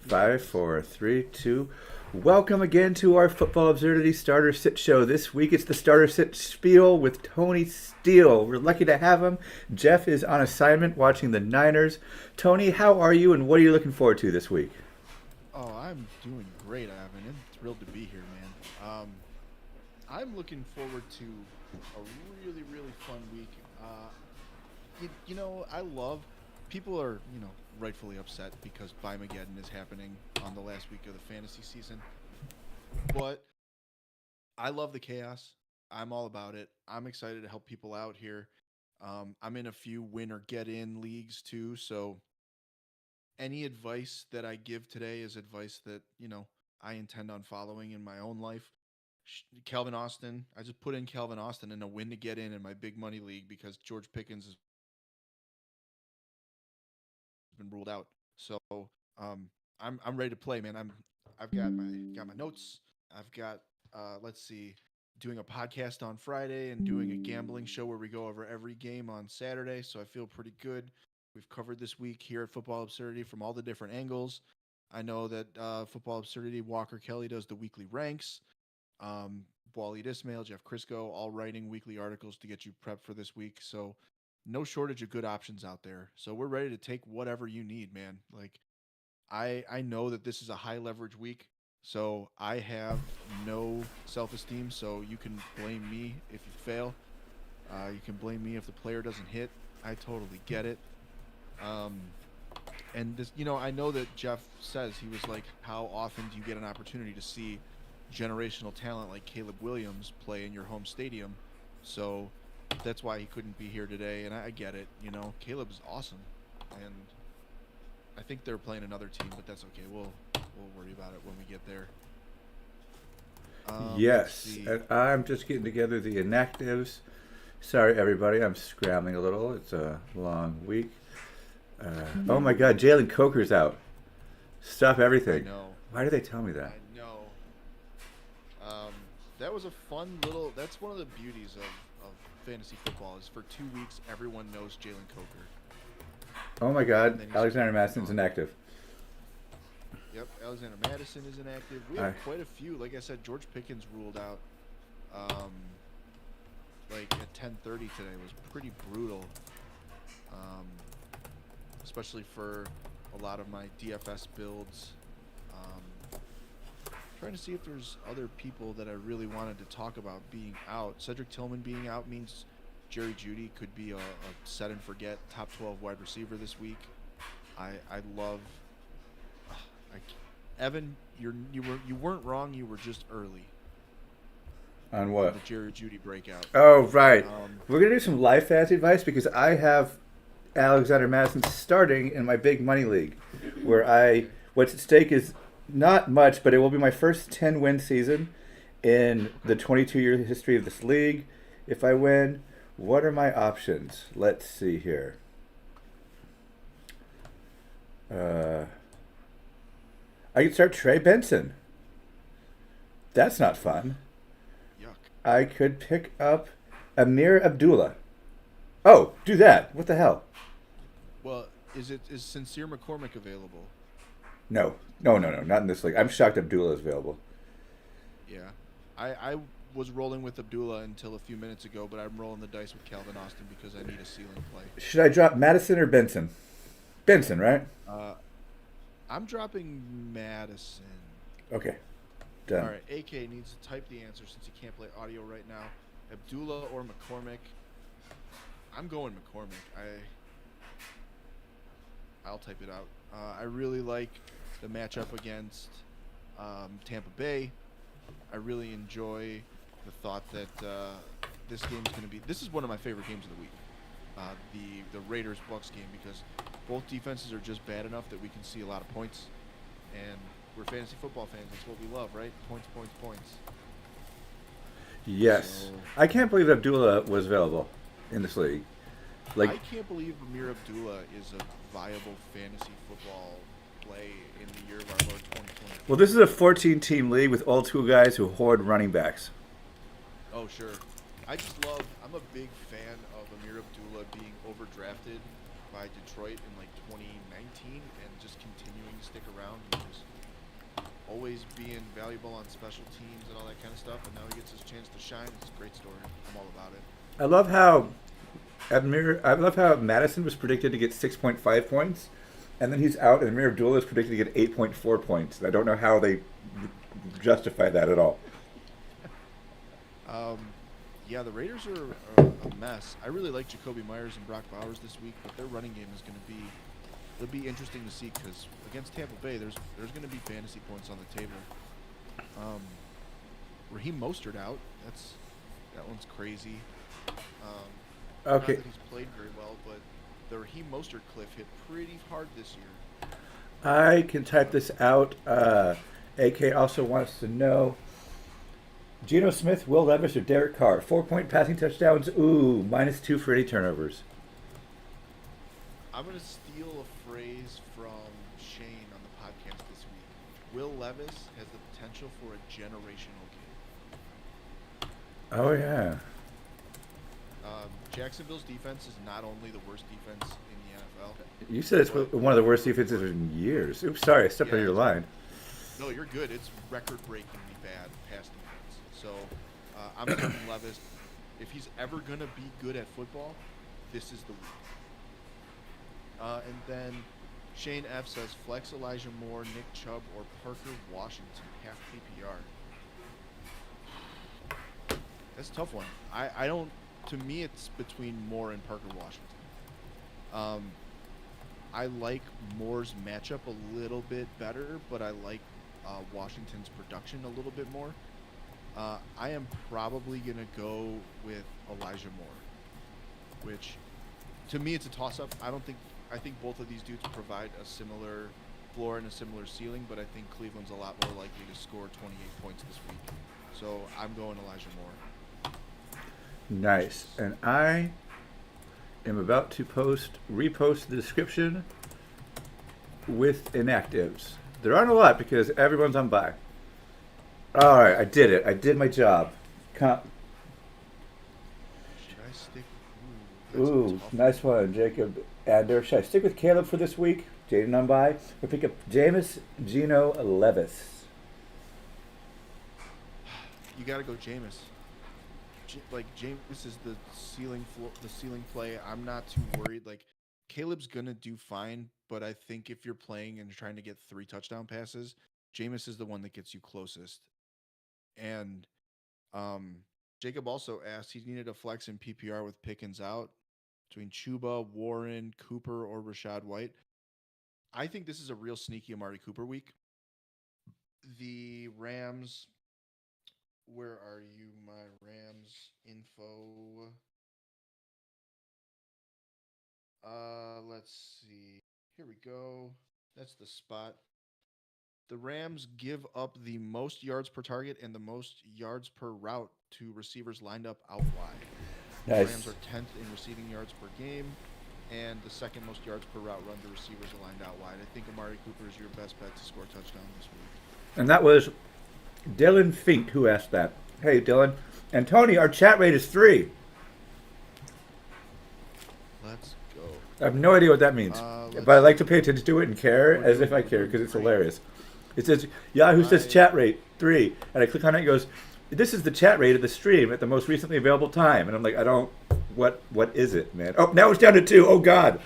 Five, four, three, two. Welcome again to our Football Absurdity Starter Sit Show. This week it's the Starter Sit Spiel with Tony Steele. We're lucky to have him. Jeff is on assignment watching the Niners. Tony, how are you and what are you looking forward to this week? Oh, I'm doing great, Ivan. I'm thrilled to be here, man. I'm looking forward to a really, really fun week. I love people are, rightfully upset because Bimageddon is happening on the last week of the fantasy season. But I love the chaos. I'm all about it. I'm excited to help people out here. I'm in a few win or get in leagues too, so any advice that I give today is advice that, I intend on following in my own life. Calvin Austin, I just put in Calvin Austin in a win to get in my big money league because George Pickens has been ruled out. So I'm ready to play, man. I've got my notes. I've got let's see, doing a podcast on Friday and doing a gambling show where we go over every game on Saturday. So I feel pretty good. We've covered this week here at Football Absurdity from all the different angles. I know that Football Absurdity, Walker Kelly does the weekly ranks. Waleed Ismail, Jeff Crisco, all writing weekly articles to get you prepped for this week. So no shortage of good options out there. So we're ready to take whatever you need, man. Like I know that this is a high leverage week. So I have no self-esteem. So you can blame me if you fail. You can blame me if the player doesn't hit. I totally get it. And this, I know that Jeff says he was like, how often do you get an opportunity to see generational talent like Caleb Williams play in your home stadium? So that's why he couldn't be here today, and I get it. Caleb's awesome, and I think they're playing another team, but that's okay. We'll worry about it when we get there. Yes, and I'm just getting together the Inactives. Sorry, everybody, I'm scrambling a little. It's a long week. Oh my God, Jalen Coker's out. Stop everything. I know. Why did they tell me that? I know. That was a fun little. That's one of the beauties of fantasy football is for 2 weeks everyone knows Jalen Coker. Oh my God, And Alexander Mattisson's inactive. Yep, Alexander Mattison is inactive. We have quite a few. Like I said, George Pickens ruled out. Like at 10:30 today was pretty brutal. Especially for a lot of my DFS builds. Trying to see if there's other people that I really wanted to talk about being out. Cedric Tillman being out means Jerry Jeudy could be a set and forget top 12 wide receiver this week. I love Evan. You weren't wrong. You were just early On on what? the Jerry Jeudy breakout. Oh, right. We're going to do some live fantasy advice because I have Alexander Mattison starting in my big money league where what's at stake is not much, but it will be my first 10-win season in the 22-year history of this league. If I win, what are my options? Let's see here. I could start Trey Benson. That's not fun. Yuck. I could pick up Amir Abdullah. Oh, do that. What the hell? Well, is Sincere McCormick available? No, not in this league. I'm shocked Abdullah is available. Yeah, I was rolling with Abdullah until a few minutes ago, but I'm rolling the dice with Calvin Austin because I need a ceiling play. Should I drop Mattison or Benson? Benson, right? I'm dropping Mattison. Okay, done. All right, AK needs to type the answer since he can't play audio right now. Abdullah or McCormick? I'm going McCormick. I'll type it out. I really like the matchup against Tampa Bay. I really enjoy the thought that this game's going to be. This is one of my favorite games of the week. The Raiders Bucks game because both defenses are just bad enough that we can see a lot of points, and we're fantasy football fans. That's what we love, right? Points, points, points. Yes, So, I can't believe Abdullah was available in this league. I can't believe Amir Abdullah is a viable fantasy football play in the year of our Lord 2020. Well, this is a 14-team league with all two guys who hoard running backs. Oh, sure. I'm a big fan of Amir Abdullah being overdrafted by Detroit in like 2019 and just continuing to stick around and just always being valuable on special teams and all that kind of stuff. And now he gets his chance to shine. It's a great story. I'm all about it. I love how Mattison was predicted to get 6.5 points, and then he's out, and Amir Abdullah is predicted to get 8.4 points. I don't know how they justify that at all. Yeah, the Raiders are a mess. I really like Jakobi Meyers and Brock Bowers this week, but their running game is going to be it'll be interesting to see because against Tampa Bay, there's going to be fantasy points on the table. Raheem Mostert out. That one's crazy. Okay. Not that he's played very well, but the Raheem Mostert cliff hit pretty hard this year. I can type this out. AK also wants to know Geno Smith, Will Levis, or Derek Carr. 4-point passing touchdowns. Ooh, -2 for any turnovers. I'm going to steal a phrase from Shane on the podcast this week. Will Levis has the potential for a generational game. Oh, yeah. Jacksonville's defense is not only the worst defense in the NFL. You said it's one of the worst defenses in years. Oops, sorry, I stepped on your line. No, you're good. It's record-breakingly bad pass defense. So I'm starting Levis. If he's ever going to be good at football, this is the week. And then Shane F says, flex Elijah Moore, Nick Chubb, or Parker Washington, half PPR. That's a tough one. I don't... To me, it's between Moore and Parker Washington. I like Moore's matchup a little bit better, but I like Washington's production a little bit more. I am probably going to go with Elijah Moore, which to me it's a toss-up. I think both of these dudes provide a similar floor and a similar ceiling, but I think Cleveland's a lot more likely to score 28 points this week. So I'm going Elijah Moore. Nice. And I am about to repost the description with inactives. There aren't a lot because everyone's on bye. All right, I did it. I did my job. Should I stick? Ooh, nice one, Jacob Ander. Should I stick with Caleb for this week? Jaden on bye. Or pick up Jameis, Geno, Levis? You got to go Jameis. Jameis is the ceiling play. I'm not too worried. Caleb's gonna do fine, but I think if you're playing and you're trying to get 3 touchdown passes, Jameis is the one that gets you closest. And Jacob also asked he needed a flex in PPR with Pickens out between Chuba, Warren, Cooper, or Rashad White. I think this is a real sneaky Amari Cooper week. The Rams. Where are you, my Rams info? Let's see. Here we go. That's the spot. The Rams give up the most yards per target and the most yards per route to receivers lined up out wide. Nice. The Rams are 10th in receiving yards per game and the second most yards per route run to receivers aligned out wide. I think Amari Cooper is your best bet to score a touchdown this week. And that was Dylan Fink who asked that. Hey, Dylan. And Tony, our chat rate is 3. Let's go. I have no idea what that means. But I like to pay attention to it and care as if I care because it's hilarious. It says, Yahoo says chat rate 3. And I click on it and it goes, this is the chat rate of the stream at the most recently available time. And I'm like, what is it, man? Oh, now it's down to 2. Oh, God.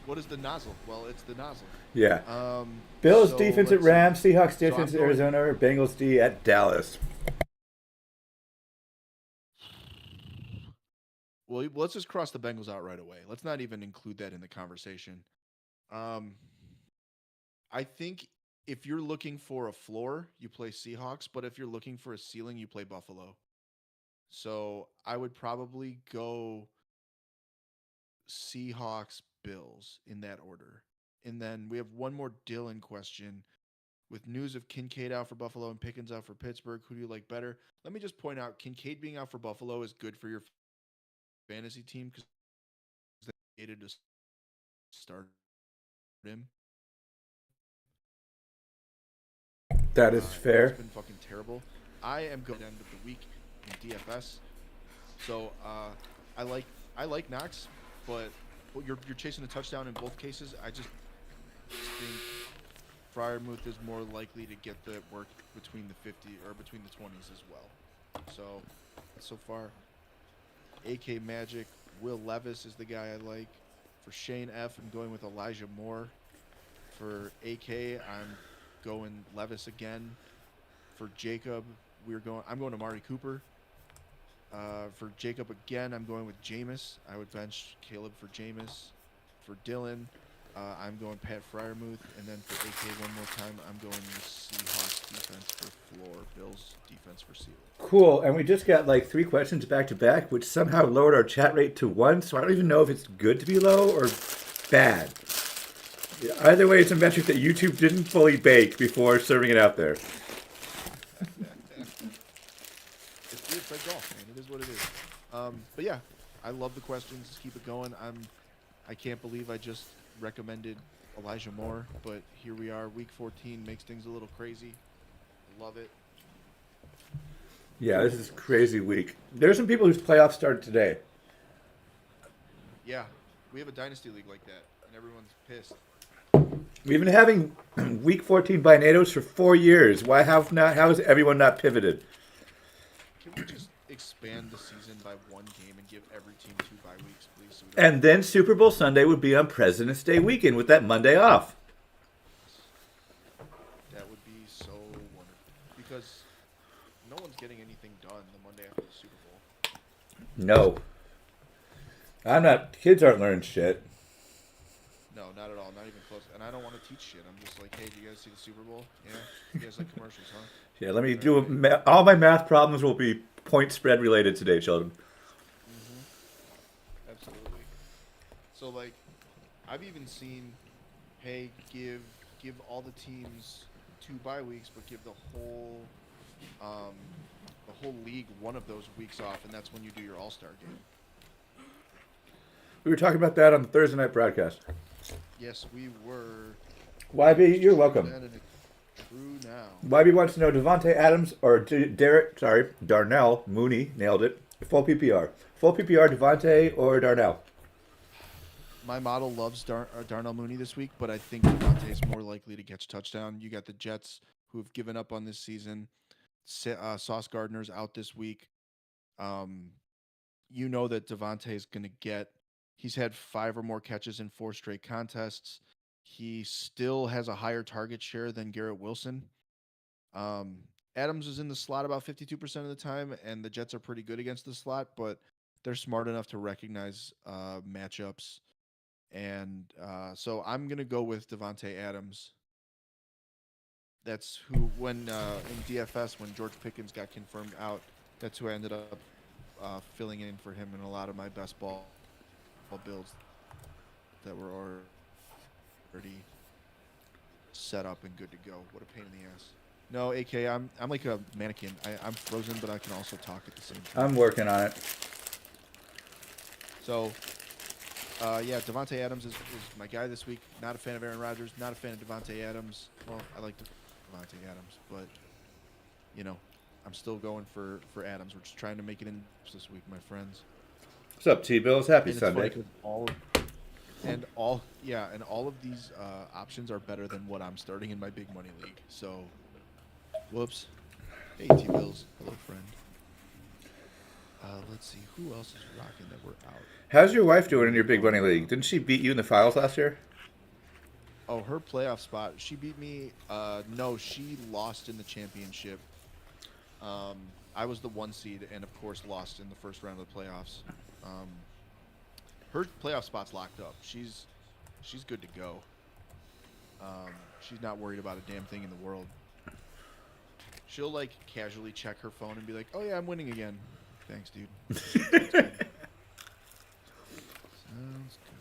What is the nozzle? Well, it's the nozzle. Yeah. Bills defense at Rams, Seahawks defense at Arizona, or Bengals D at Dallas. Well, let's just cross the Bengals out right away. Let's not even include that in the conversation. I think if you're looking for a floor, you play Seahawks, but if you're looking for a ceiling, you play Buffalo. So I would probably go Seahawks, Bills in that order. And then we have one more Dylan question. With news of Kincaid out for Buffalo and Pickens out for Pittsburgh, who do you like better? Let me just point out, Kincaid being out for Buffalo is good for your fantasy team because they needed to start him. That is fair. It's been fucking terrible. I am going to end of the week in DFS. So I like Knox, but well, you're chasing a touchdown in both cases. I just think Freiermuth is more likely to get the work between the 50 or between the 20s as well. So far, AK Magic, Will Levis is the guy I like. For Shane F, I'm going with Elijah Moore. For AK, I'm going Levis again. For Jacob, I'm going to Amari Cooper. For Jacob again, I'm going with Jameis. I would bench Caleb for Jameis. For Dylan, I'm going Pat Freiermuth. And then for AK one more time, I'm going with Seahawks defense for Floor, Bills defense for Sealer. Cool. And we just got like 3 questions back to back, which somehow lowered our chat rate to 1. So I don't even know if it's good to be low or bad. Either way, it's a metric that YouTube didn't fully bake before serving it out there. It's like golf, man. It is what it is. But yeah, I love the questions. Let's keep it going. I can't believe I just recommended Elijah Moore, but here we are. Week 14 makes things a little crazy. Love it. Yeah, this is a crazy week. There's some people whose playoffs started today. Yeah, we have a dynasty league like that, and everyone's pissed. We've been having Week 14 Binados for 4 years. How has everyone not pivoted? Can we just expand the season by 1 game and give every team 2 bye weeks, please? So And then Super Bowl Sunday would be on President's Day weekend with that Monday off. That would be so wonderful. Because no one's getting anything done the Monday after the Super Bowl. No. Kids aren't learning shit. No, not at all. Not even close. And I don't want to teach shit. I'm just like, hey, do you guys see the Super Bowl? Yeah? You guys like commercials, huh? Yeah, let me do all my math problems will be point spread related today, children. Mm-hmm. Absolutely. So, like, I've even seen, hey, give all the teams 2 bye weeks, but give the whole league one of those weeks off, and that's when you do your All-Star game. We were talking about that on the Thursday night broadcast. Yes, we were. YB, you're welcome. True now. YB wants to know Devontae Adams or Darnell Mooney, nailed it. Full PPR. Full PPR, Devontae or Darnell? My model loves Darnell Mooney this week, but I think Devontae is more likely to catch a touchdown. You got the Jets who have given up on this season. Sauce Gardner's out this week. You know that Devontae is going to get. He's had 5 or more catches in 4 straight contests. He still has a higher target share than Garrett Wilson. Adams is in the slot about 52% of the time, and the Jets are pretty good against the slot, but they're smart enough to recognize matchups. And so I'm going to go with Devontae Adams. That's who, when in DFS, when George Pickens got confirmed out, that's who I ended up filling in for him in a lot of my best ball builds that were already set up and good to go. What a pain in the ass. No, AK, I'm like a mannequin. I'm frozen, but I can also talk at the same time. I'm working on it. So, yeah, Devontae Adams is my guy this week. Not a fan of Aaron Rodgers. Not a fan of Devontae Adams. Well, I like Devontae Adams, but, you know, I'm still going for Adams. We're just trying to make it in this week, my friends. What's up, T-Bills? Happy And Sunday. all of these options are better than what I'm starting in my big money league. So, whoops. Hey, T-Bills. Hello, friend. Let's see. Who else is rocking that we're out? How's your wife doing in your big money league? Didn't she beat you in the finals last year? Oh, her playoff spot. She beat me. No, she lost in the championship. I was the 1 seed and, of course, lost in the first round of the playoffs. Her playoff spot's locked up. She's good to go. She's not worried about a damn thing in the world. She'll, like, casually check her phone and be like, oh, yeah, I'm winning again. Thanks, dude. Sounds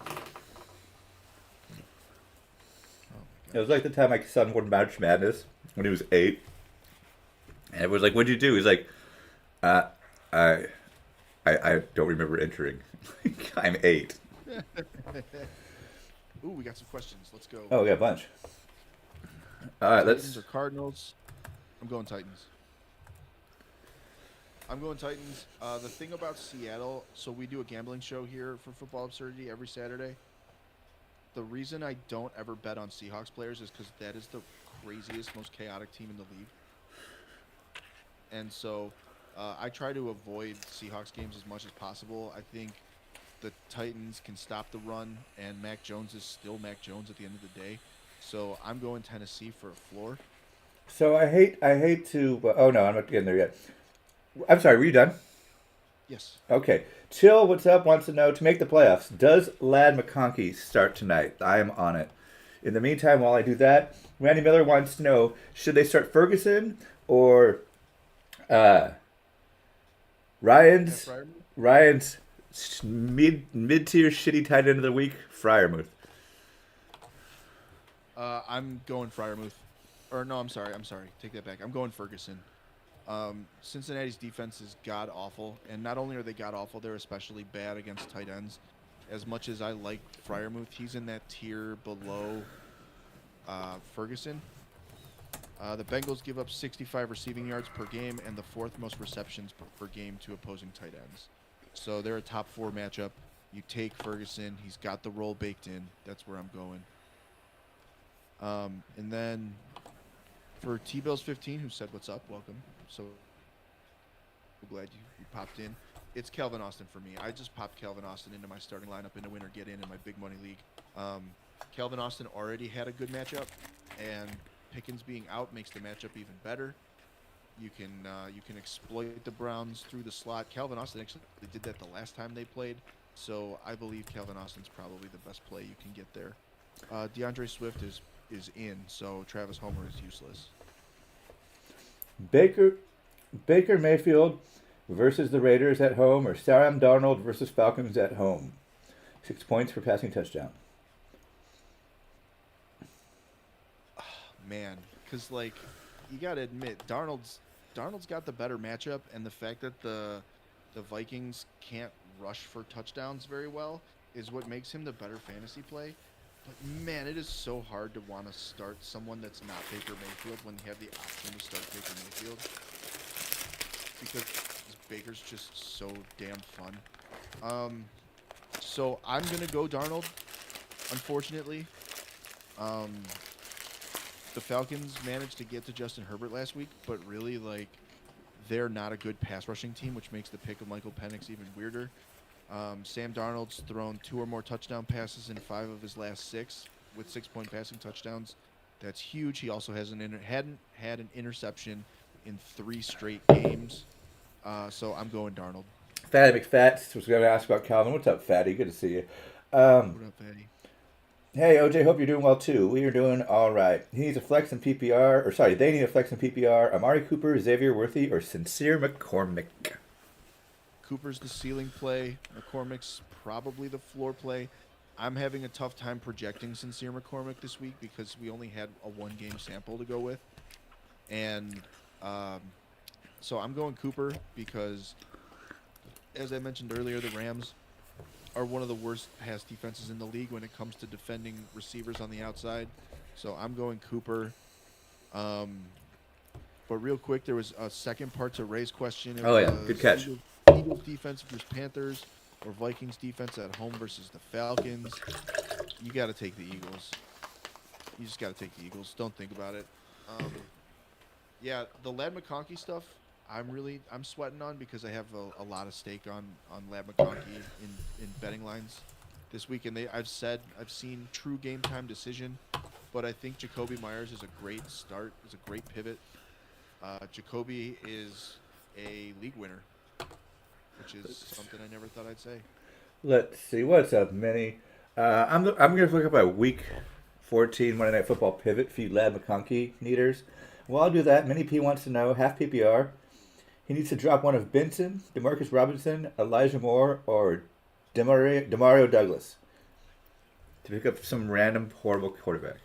good. It was like the time my son won March Madness when he was 8. And it was like, what'd you do? He's like, I don't remember entering. I'm 8. Ooh, we got some questions. Let's go. Oh, we got a bunch. All right, Titans let's. or Cardinals? I'm going Titans. I'm going Titans. The thing about Seattle, so we do a gambling show here for Football Absurdity every Saturday. The reason I don't ever bet on Seahawks players is because that is the craziest, most chaotic team in the league. And so I try to avoid Seahawks games as much as possible. I think the Titans can stop the run, and Mac Jones is still Mac Jones at the end of the day. So I'm going Tennessee for a floor. So I hate to. Oh no, I'm not getting there yet. I'm sorry. Were you done? Yes. Okay. Chill. What's up? Wants to know to make the playoffs. Does Lad McConkey start tonight? I am on it. In the meantime, while I do that, Randy Miller wants to know: should they start Ferguson or uh, Pat Ryan's Fryer? Ryan's mid tier shitty tight end of the week, Fryermuth? I'm going Fryermuth. Or no, I'm sorry. I'm sorry. Take that back. I'm going Ferguson. Cincinnati's defense is god awful, and not only are they god awful, they're especially bad against tight ends. As much as I like Fryermuth, he's in that tier below Ferguson. The Bengals give up 65 receiving yards per game and the fourth most receptions per game to opposing tight ends. So they're a top 4 matchup. You take Ferguson. He's got the role baked in. That's where I'm going. And then for T-Bills 15, who said what's up, welcome. So glad you popped in. It's Calvin Austin for me. I just popped Calvin Austin into my starting lineup in a winner get in my big money league. Calvin Austin already had a good matchup, and Pickens being out makes the matchup even better. You can exploit the Browns through the slot. Calvin Austin actually did that the last time they played, so I believe Calvin Austin's probably the best play you can get there. DeAndre Swift is in, so Travis Homer is useless. Baker Mayfield versus the Raiders at home, or Sam Darnold versus Falcons at home. 6 points for passing touchdown. Man, because like you gotta admit, Darnold's got the better matchup, and the fact that the Vikings can't rush for touchdowns very well is what makes him the better fantasy play. But man, it is so hard to want to start someone that's not Baker Mayfield when you have the option to start Baker Mayfield, because Baker's just so damn fun. So I'm gonna go Darnold. Unfortunately, the Falcons managed to get to Justin Herbert last week, but really, like, they're not a good pass rushing team, which makes the pick of Michael Penix even weirder. Sam Darnold's thrown 2 or more touchdown passes in 5 of his last 6 with 6-point passing touchdowns. That's huge. He also hadn't had an interception in 3 straight games. So I'm going Darnold. Fatty McFats was going to ask about Calvin. What's up, Fatty? Good to see you. What up, Fatty? Hey, OJ, hope you're doing well too. We are doing all right. He needs a flex in PPR, or sorry, they need a flex in PPR. Amari Cooper, Xavier Worthy, or Sincere McCormick. Cooper's the ceiling play. McCormick's probably the floor play. I'm having a tough time projecting Sincere McCormick this week because we only had a 1-game sample to go with. And so I'm going Cooper because, as I mentioned earlier, the Rams are one of the worst pass defenses in the league when it comes to defending receivers on the outside. So I'm going Cooper. But real quick, there was a second part to Ray's question. Oh, yeah. Good catch. Eagles defense versus Panthers, or Vikings defense at home versus the Falcons. You got to take the Eagles. You just got to take the Eagles. Don't think about it. Yeah, the Lad McConkey stuff, I'm sweating on because I have a lot of stake on Lad McConkey in betting lines this week, and I've seen true game time decision, but I think Jakobi Meyers is a great start, is a great pivot. Jakobi is a league winner, which is something I never thought I'd say. Let's see. What's up, Minnie? I'm going to look up a week 14 Monday Night Football pivot for you Lad McConkey needers. While I do that, Minnie P wants to know, half PPR, he needs to drop one of Benson, Demarcus Robinson, Elijah Moore, or Demario Douglas to pick up some random horrible quarterback.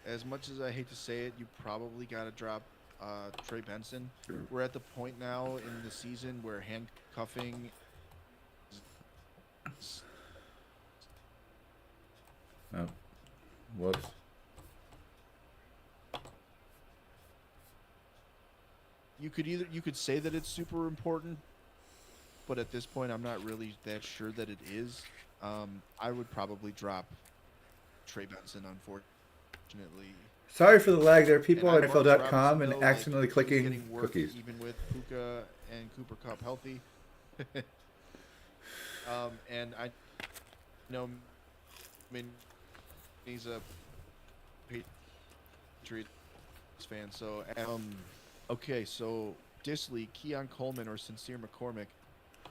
As much as I hate to say it, you probably got to drop Trey Benson. We're at the point now in the season where handcuffing Oh, whoops. you could say that it's super important, but at this point, I'm not really that sure that it is. I would probably drop Trey Benson, unfortunately. Sorry for the lag there. People And on I Marcus NFL.com Robinson, and though, accidentally he's clicking getting work cookies. even with Puka and Cooper Kupp healthy. And I know, I mean, he's a Patriots fan. So, okay, so Disley, Keon Coleman, or Sincere McCormick.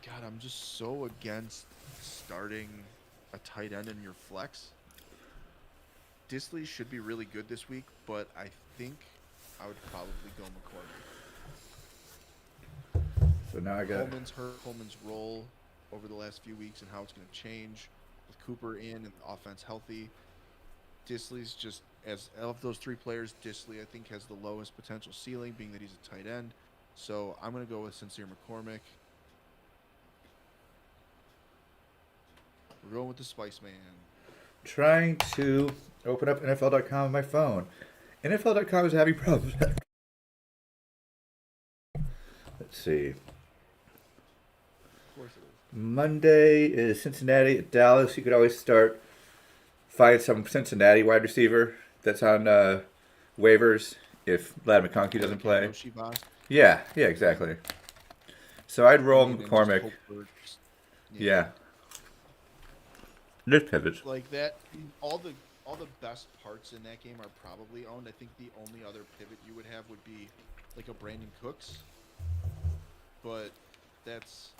God, I'm just so against starting a tight end in your flex. Disley should be really good this week, but I think I would probably go McCormick. So now I got Coleman's role over the last few weeks and how it's going to change with Cooper in and the offense healthy. Disley's just, as of those three players, Disley I think has the lowest potential ceiling, being that he's a tight end. So I'm going to go with Sincere McCormick. We're going with the Spice Man. trying to open up NFL.com on my phone. NFL.com is having problems. Let's see. Of course it is. Monday is Cincinnati at Dallas. You could always find some Cincinnati wide receiver that's on waivers if Vlad McConkey doesn't play. Yeah, exactly. So I'd roll McCormick. Yeah. Just pivots. Like that, all the best parts in that game are probably owned. I think the only other pivot you would have would be like a Brandon Cooks. But that's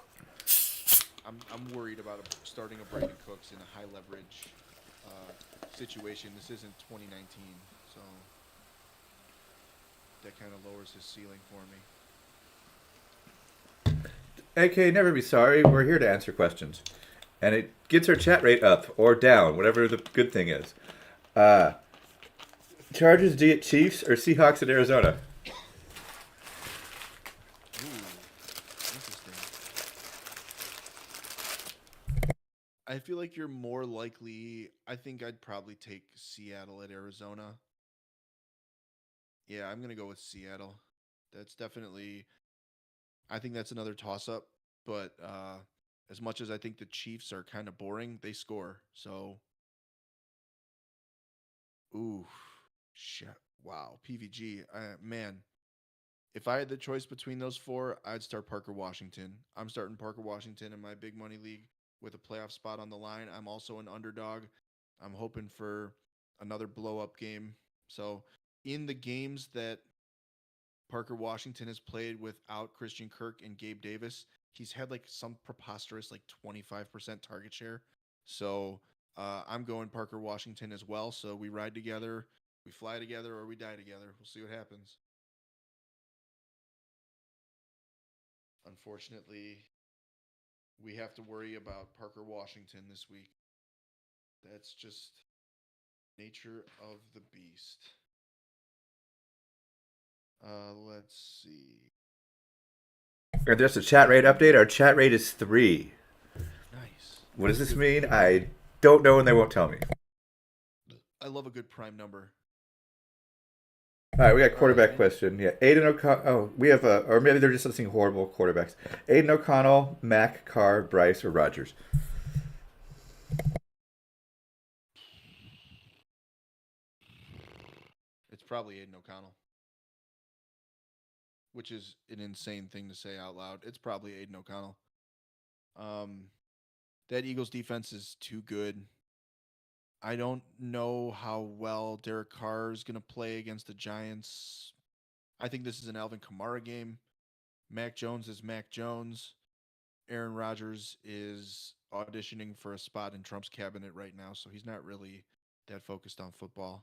I'm worried about starting a Brandon Cooks in a high leverage situation. This isn't 2019, so that kind of lowers his ceiling for me. AK, never be sorry. We're here to answer questions. And it gets our chat rate up or down, whatever the good thing is. Chargers D at Chiefs or Seahawks at Arizona? Ooh, interesting. I feel like you're more likely. I think I'd probably take Seattle at Arizona. Yeah, I'm going to go with Seattle. That's definitely, I think that's another toss-up. But as much as I think the Chiefs are kind of boring, they score. So, ooh, shit. Wow, PVG. Man, if I had the choice between those four, I'd start Parker Washington. I'm starting Parker Washington in my big money league with a playoff spot on the line. I'm also an underdog. I'm hoping for another blow-up game. So, in the games that Parker Washington has played without Christian Kirk and Gabe Davis, he's had like some preposterous like 25% target share. So I'm going Parker Washington as well. So we ride together, we fly together, or we die together. We'll see what happens. Unfortunately, we have to worry about Parker Washington this week. That's just nature of the beast. Let's see. Or there's a chat rate update. Our chat rate is 3. Nice. What does this mean? I don't know and they won't tell me. I love a good prime number. All right, we got a quarterback question. Yeah, Aiden O'Connell. Oh, we have or maybe they're just listing horrible quarterbacks. Aiden O'Connell, Mac, Carr, Bryce, or Rodgers. It's probably Aiden O'Connell, which is an insane thing to say out loud. It's probably Aiden O'Connell. That Eagles defense is too good. I don't know how well Derek Carr is going to play against the Giants. I think this is an Alvin Kamara game. Mac Jones is Mac Jones. Aaron Rodgers is auditioning for a spot in Trump's cabinet right now, so he's not really that focused on football.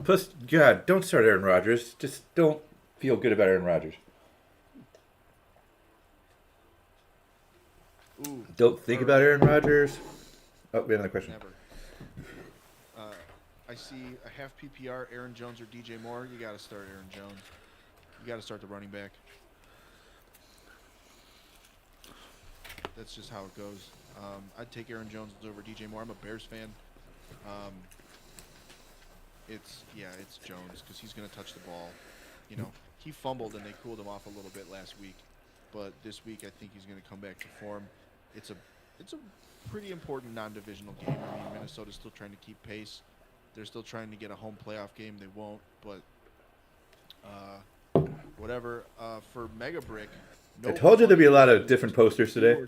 Plus, God, don't start Aaron Rodgers. Just don't feel good about Aaron Rodgers. Ooh, don't think about Aaron Rodgers. Oh, we have another question. Never. I see a half PPR, Aaron Jones or DJ Moore. You got to start Aaron Jones. You got to start the running back. That's just how it goes. I'd take Aaron Jones over DJ Moore. I'm a Bears fan. It's Jones because he's going to touch the ball. He fumbled and they cooled him off a little bit last week, but this week I think he's going to come back to form. It's a pretty important non-divisional game. I mean, Minnesota's still trying to keep pace. They're still trying to get a home playoff game. They won't, but whatever. For Mega Brick, I told you there'd be a lot of different posters today.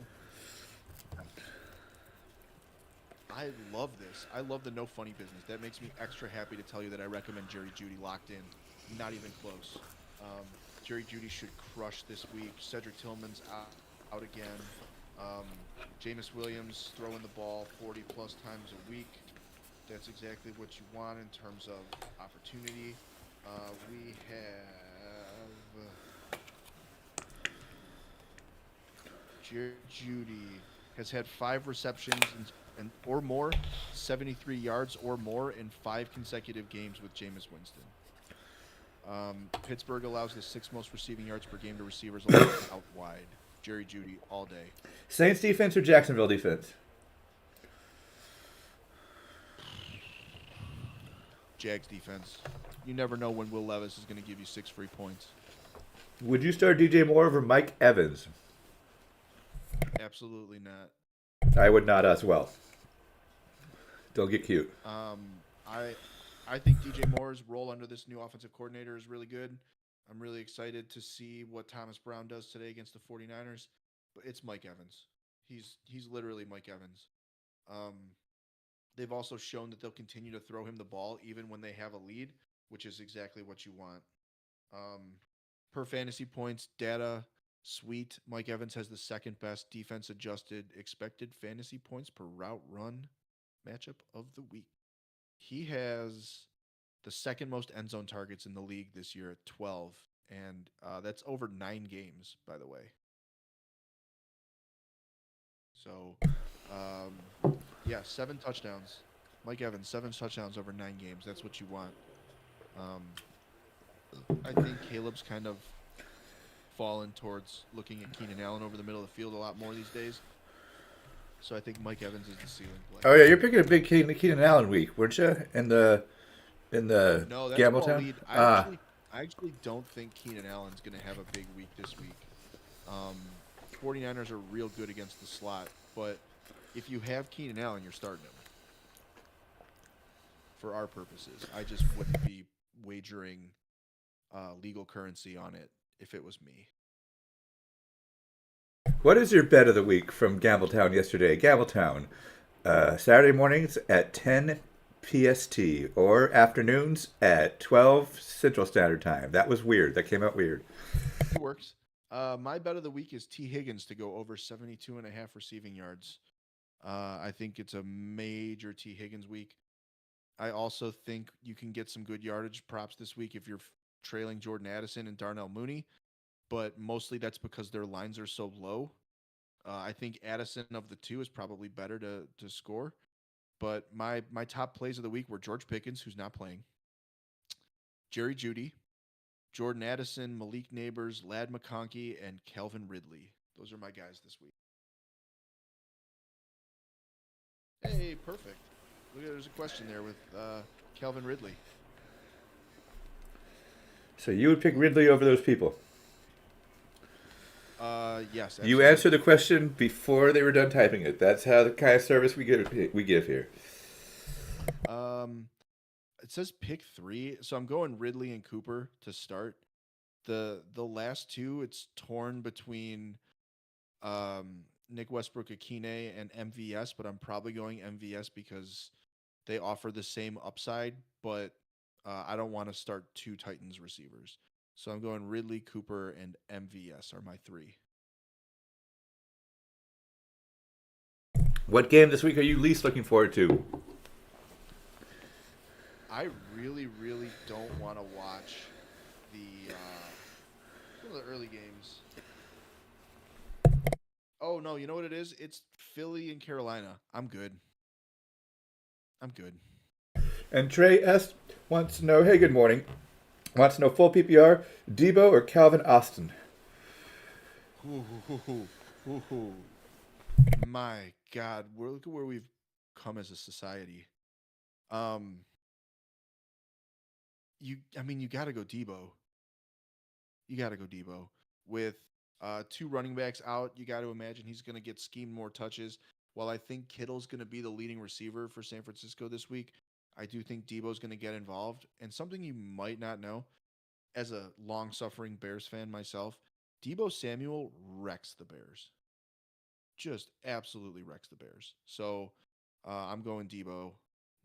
I love this. I love the no funny business. That makes me extra happy to tell you that I recommend Jerry Jeudy locked in. Not even close. Jerry Jeudy should crush this week. Cedric Tillman's out again. Jameis Williams throwing the ball 40-plus times a week. That's exactly what you want in terms of opportunity. We have Jerry Jeudy has had 5 receptions or more, 73 yards or more in 5 consecutive games with Jameis Winston. Pittsburgh allows the 6th most receiving yards per game to receivers out wide. Jerry Jeudy all day. Saints defense or Jacksonville defense? Jags defense. You never know when Will Levis is going to give you 6 free points. Would you start DJ Moore over Mike Evans? Absolutely not. I would not as well. Don't get cute. I think DJ Moore's role under this new offensive coordinator is really good. I'm really excited to see what Thomas Brown does today against the 49ers. But it's Mike Evans. He's literally Mike Evans. They've also shown that they'll continue to throw him the ball even when they have a lead, which is exactly what you want. Per fantasy points data, sweet. Mike Evans has the 2nd best defense-adjusted expected fantasy points per route run matchup of the week. He has the 2nd most end zone targets in the league this year at 12, and that's over 9 games, by the way. So, 7 touchdowns. Mike Evans, 7 touchdowns over 9 games. That's what you want. I think Caleb's kind of fallen towards looking at Keenan Allen over the middle of the field a lot more these days. So I think Mike Evans is the ceiling player. Oh yeah, you're picking a big Keenan Allen week, weren't you? In the no, that's Gambletown? Lead. I actually don't think Keenan Allen's going to have a big week this week. 49ers are real good against the slot, but if you have Keenan Allen, you're starting him. For our purposes, I just wouldn't be wagering legal currency on it if it was me. What is your bet of the week from Gambletown yesterday? Gambletown, Saturday mornings at 10 PST or afternoons at 12 Central Standard Time. That was weird. That came out weird. It works. My bet of the week is T. Higgins to go over 72.5 receiving yards. I think it's a major T. Higgins week. I also think you can get some good yardage props this week if you're trailing Jordan Addison and Darnell Mooney, but mostly that's because their lines are so low. I think Addison of the 2 is probably better to score, but my top plays of the week were George Pickens, who's not playing, Jerry Jeudy, Jordan Addison, Malik Nabers, Ladd McConkey, and Calvin Ridley. Those are my guys this week. Hey, perfect. Look, there's a question there with Calvin Ridley. So you would pick Ridley over those people? Yes. You answered the question before they were done typing it. That's how the kind of service we give here. It says pick 3, so I'm going Ridley and Cooper to start. The last 2, it's torn between Nick Westbrook-Akine and MVS, but I'm probably going MVS because they offer the same upside, but I don't want to start 2 Titans receivers. So I'm going Ridley, Cooper, and MVS are my 3. What game this week are you least looking forward to? I really, really don't want to watch some of the early games. Oh, no, you know what it is? It's Philly and Carolina. I'm good. And Trey S. wants to know, hey, good morning. Wants to know full PPR, Debo or Calvin Austin? My God, look at where we've come as a society. You got to go Debo. You got to go Debo. With two running backs out, you got to imagine he's going to get schemed more touches. While I think Kittle's going to be the leading receiver for San Francisco this week, I do think Debo's going to get involved. And something you might not know, as a long suffering Bears fan myself, Debo Samuel wrecks the Bears. Just absolutely wrecks the Bears. So I'm going Debo.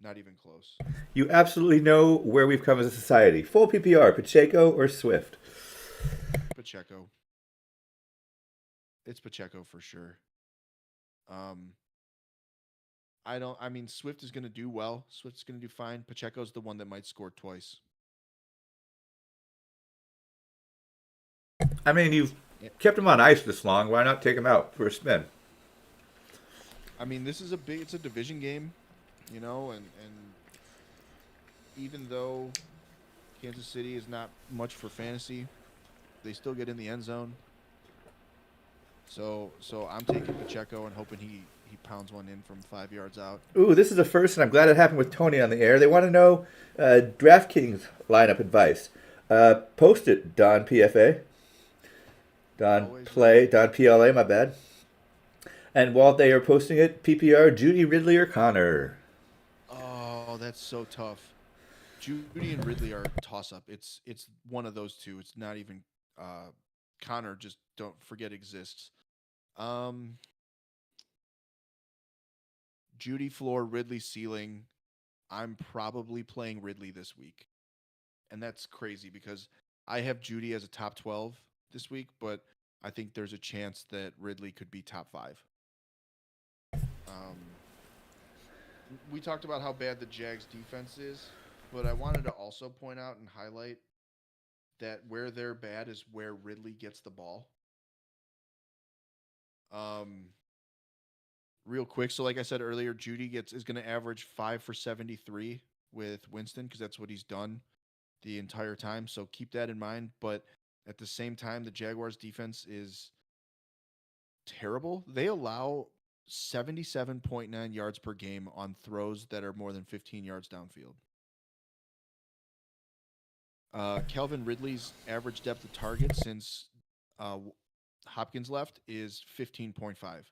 Not even close. You absolutely know where we've come as a society. Full PPR, Pacheco or Swift. Pacheco. It's Pacheco for sure. Um, I don't. I mean, Swift is going to do well. Swift's going to do fine. Pacheco's the one that might score twice. I mean, you've Yeah. kept him on ice this long. Why not take him out for a spin? I mean, this is a big. It's a division game, and even though Kansas City is not much for fantasy, they still get in the end zone. So I'm taking Pacheco and hoping he pounds one in from 5 yards out. Ooh, this is a first, and I'm glad it happened with Tony on the air. They want to know DraftKings lineup advice. Post it, Don PFA. Don Always Play, ready. Don PLA, my bad. And while they are posting it, PPR, Judy, Ridley, or Connor. Oh, that's so tough. Judy and Ridley are a toss up. It's one of those two. It's not even Connor. Just don't forget exists. Um, Judy floor, Ridley ceiling. I'm probably playing Ridley this week, and that's crazy because I have Judy as a top 12 this week, but I think there's a chance that Ridley could be top five. Um, we talked about how bad the Jags defense is, but I wanted to also point out and highlight that where they're bad is where Ridley gets the ball. Um, real quick, so like I said earlier, Judy gets is going to average 5 for 73 with Winston because that's what he's done the entire time. So keep that in mind. But at the same time, the Jaguars defense is terrible. They allow 77.9 yards per game on throws that are more than 15 yards downfield. Kelvin Ridley's average depth of target since uh, Hopkins left is 15.5.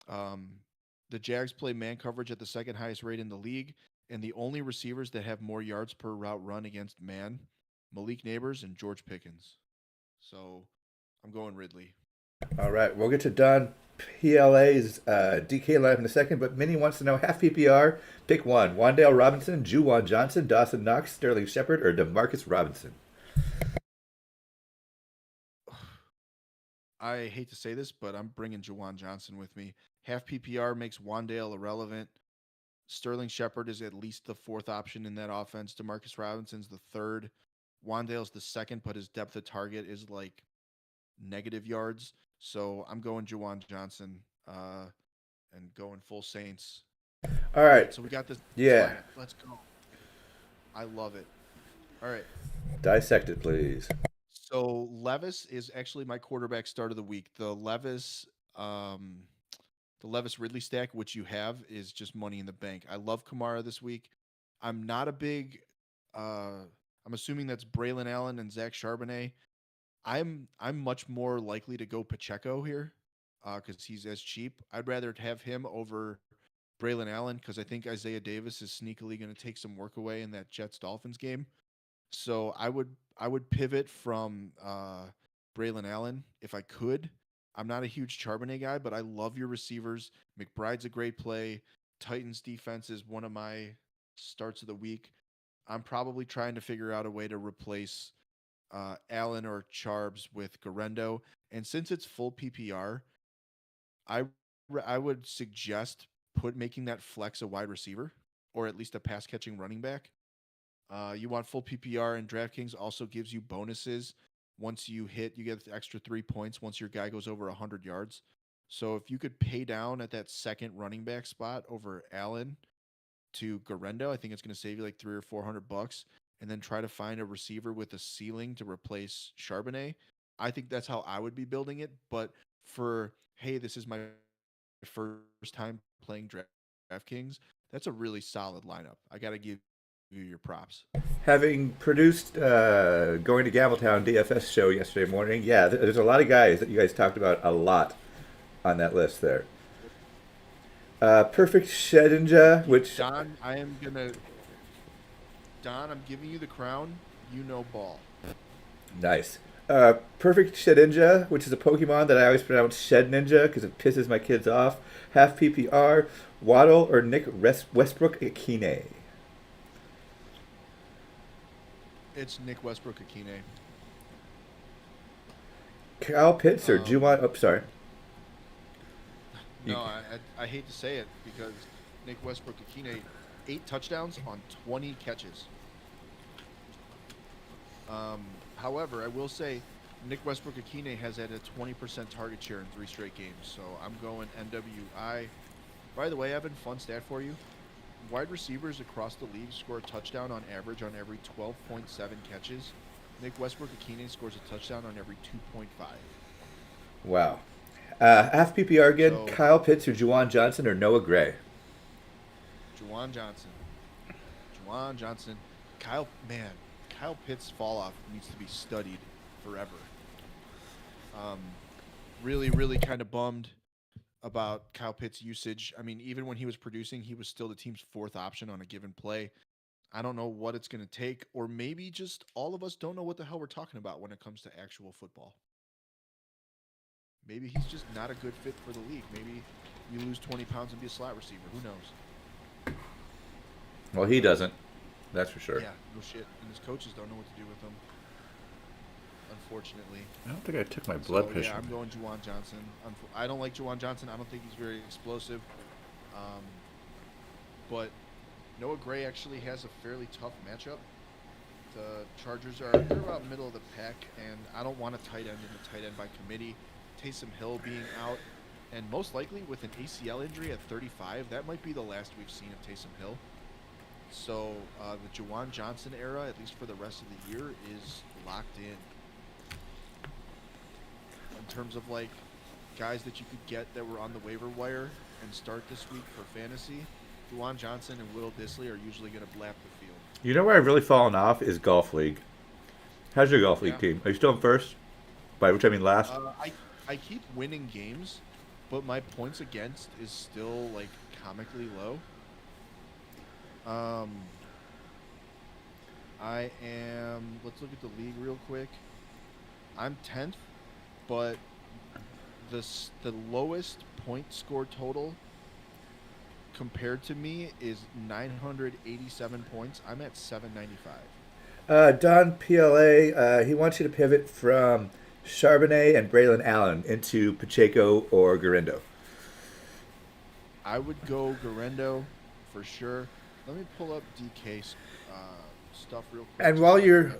Um, the Jags play man coverage at the second highest rate in the league, and the only receivers that have more yards per route run against man, Malik Nabers and George Pickens. So I'm going Ridley. All right, we'll get to Don PLA's DK lineup in a second, but Minnie wants to know half PPR. Pick one: Wandale Robinson, Juwan Johnson, Dawson Knox, Sterling Shepard, or Demarcus Robinson. I hate to say this, but I'm bringing Jawan Johnson with me. Half PPR makes Wandale irrelevant. Sterling Shepard is at least the fourth option in that offense. Demarcus Robinson's the third. Wandale's the second, but his depth of target is like negative yards. So I'm going Jawan Johnson and going full Saints. All All right, right, so we got this yeah, lineup. Let's go. I love it. All right. dissect it, please. So Levis is actually my quarterback start of the week. Um, the Levis Ridley stack, which you have, is just money in the bank. I love Kamara this week. I'm not a big. I'm assuming that's Braylon Allen and Zach Charbonnet. I'm much more likely to go Pacheco here because he's as cheap. I'd rather have him over Braylon Allen because I think Isaiah Davis is sneakily going to take some work away in that Jets Dolphins game. So I would pivot from Braylon Allen if I could. I'm not a huge Charbonnet guy, but I love your receivers. McBride's a great play. Titans defense is one of my starts of the week. I'm probably trying to figure out a way to replace Allen or Charbs with Garendo. And since it's full PPR, I I would suggest put making that flex a wide receiver or at least a pass catching running back. You want full PPR, and DraftKings also gives you bonuses. Once you hit, you get the extra 3 points once your guy goes over 100 yards. So if you could pay down at that second running back spot over Allen to Garendo, I think it's going to save you like 300 or 400 bucks, and then try to find a receiver with a ceiling to replace Charbonnet. I think that's how I would be building it. But for hey, this is my first time playing DraftKings, that's a really solid lineup. I got to give you your props. Having produced Going to Gambletown DFS show yesterday morning, yeah, there's a lot of guys that you guys talked about a lot on that list there. Perfect Shedinja, which Don, Don, I'm giving you the crown. You know ball. nice. Perfect Shedinja, which is a Pokemon that I always pronounce Shed Ninja because it pisses my kids off. Half PPR, Waddle or Nick Westbrook Akine. It's Nick Westbrook Akine. Kyle Pitts or Juwan. Oh, sorry. No, I hate to say it because Nick Westbrook Akine 8 touchdowns on 20 catches. However, I will say Nick Westbrook Akine has had a 20% target share in 3 straight games, so I'm going NWI. By the way, I have a fun stat for you. Wide receivers across the league score a touchdown on average on every 12.7 catches. Nick Westbrook Akine scores a touchdown on every 2.5. Wow. Half PPR again, So- Kyle Pitts or Juwan Johnson or Noah Gray? Juwan Johnson. Kyle Pitts' fall off needs to be studied forever. Really, really kind of bummed about Kyle Pitts' usage. I mean, even when he was producing, he was still the team's 4th option on a given play. I don't know what it's going to take, or maybe just all of us don't know what the hell we're talking about when it comes to actual football. Maybe he's just not a good fit for the league. Maybe you lose 20 pounds and be a slot receiver. Who knows? Well, he doesn't. That's for sure. Yeah, no shit. And his coaches don't know what to do with him. Unfortunately. I don't think I took my blood pressure. Yeah, I'm going Juwan Johnson. I don't like Juwan Johnson. I don't think he's very explosive. But Noah Gray actually has a fairly tough matchup. The Chargers they're about middle of the pack, and I don't want a tight end in the tight end by committee. Taysom Hill being out, and most likely with an ACL injury at 35, that might be the last we've seen of Taysom Hill. So the Juwan Johnson era, at least for the rest of the year, is locked in. In terms of like guys that you could get that were on the waiver wire and start this week for fantasy, Juwan Johnson and Will Dissly are usually going to blap the field. You know where I've really fallen off is Golf League. How's your Golf League team? Are you still in first? By which I mean last? I keep winning games, but my points against is still like comically low. I am. Let's look at the league real quick. I'm 10th, but the lowest point score total compared to me is 987 points. I'm at 795. Don PLA, he wants you to pivot from Charbonnet and Braylon Allen into Pacheco or Garindo. I would go Garindo for sure. Let me pull up DK's stuff real quick. And while you're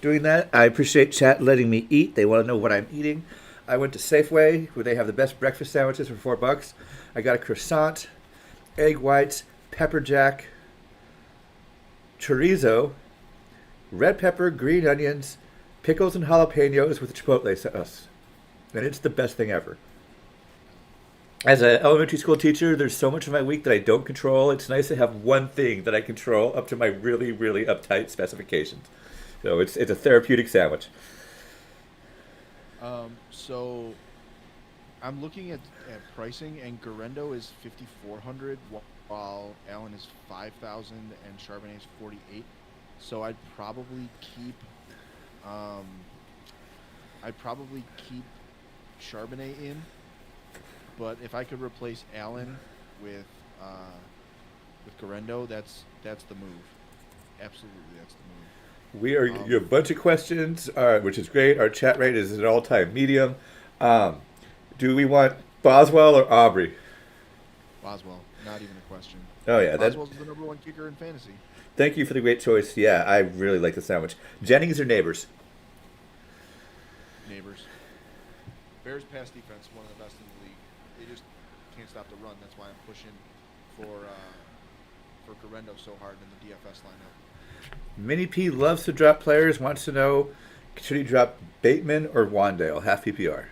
doing that, I appreciate chat letting me eat. They want to know what I'm eating. I went to Safeway, where they have the best breakfast sandwiches for $4. I got a croissant, egg whites, pepper jack, chorizo, red pepper, green onions, pickles and jalapenos with chipotle sauce. And it's the best thing ever. As an elementary school teacher, there's so much of my week that I don't control. It's nice to have one thing that I control up to my really, really uptight specifications. So it's a therapeutic sandwich. So I'm looking at pricing, and Garindo is 5,400, while Allen is 5,000, and Charbonnet is 48. So I'd probably keep Charbonnet in. But if I could replace Allen with Garindo, that's the move. Absolutely, that's the move. You have a bunch of questions, which is great. Our chat rate is at an all-time medium. Do we want Boswell or Aubrey? Boswell, not even a question. Oh yeah, Boswell's the number 1 kicker in fantasy. Thank you for the great choice. Yeah, I really like the sandwich. Jennings or Nabers? Nabers. Bears pass defense, one of the best in the league. They just can't stop the run. That's why I'm pushing for Garindo so hard in the DFS lineup. Mini P loves to drop players. Wants to know, should he drop Bateman or Wandale? Half PPR.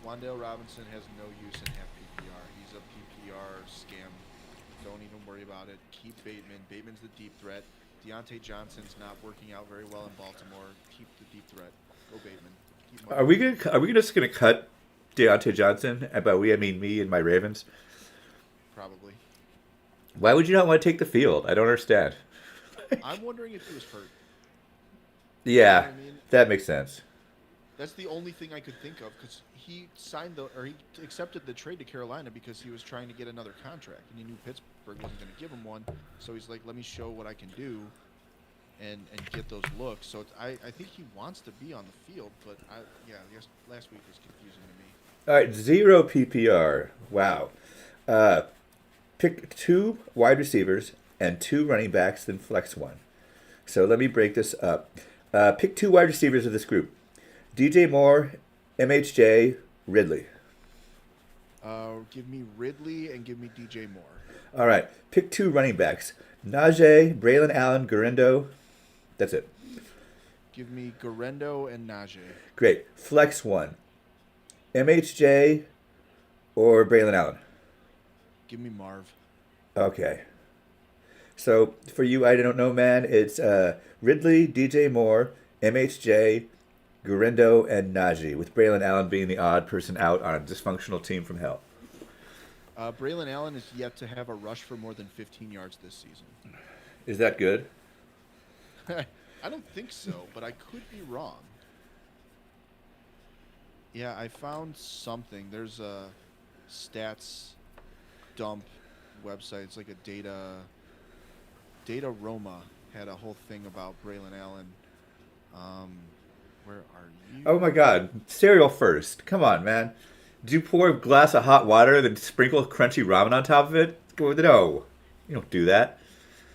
Wandale Robinson has no use in half PPR. He's a PPR scam. Don't even worry about it. Keep Bateman. Bateman's the deep threat. Deontay Johnson's not working out very well in Baltimore. Keep the deep threat. Go Bateman. Keep Are we just gonna cut Deontay Johnson? And by we, I mean me and my Ravens. Probably. Why would you not want to take the field? I don't understand. I'm wondering if he was hurt. Yeah, You know what I mean? that makes sense. That's the only thing I could think of because he he accepted the trade to Carolina because he was trying to get another contract and he knew Pittsburgh wasn't going to give him one. So he's like, let me show what I can do and get those looks. So I think he wants to be on the field, but last week was confusing to me. All right, 0 PPR. Wow. Pick 2 wide receivers and 2 running backs, then flex 1. So let me break this up. Pick 2 wide receivers of this group. DJ Moore, MHJ, Ridley. Give me Ridley and give me DJ Moore. All right. Pick 2 running backs. Najee, Braylon Allen, Gurindo. That's it. Give me Gurindo and Najee. Great. Flex 1. MHJ or Braylon Allen? Give me Marv. Okay. So for you, I don't know, man. It's Ridley, DJ Moore, MHJ, Gurindo, and Najee, with Braylon Allen being the odd person out on a dysfunctional team from hell. Braylon Allen is yet to have a rush for more than 15 yards this season. Is that good? I don't think so, but I could be wrong. Yeah, I found something. There's a stats dump website. It's like a Data Roma had a whole thing about Braylon Allen. Where are you? Oh my God. Cereal first. Come on, man. Do you pour a glass of hot water, then sprinkle crunchy ramen on top of it? No. You don't do that.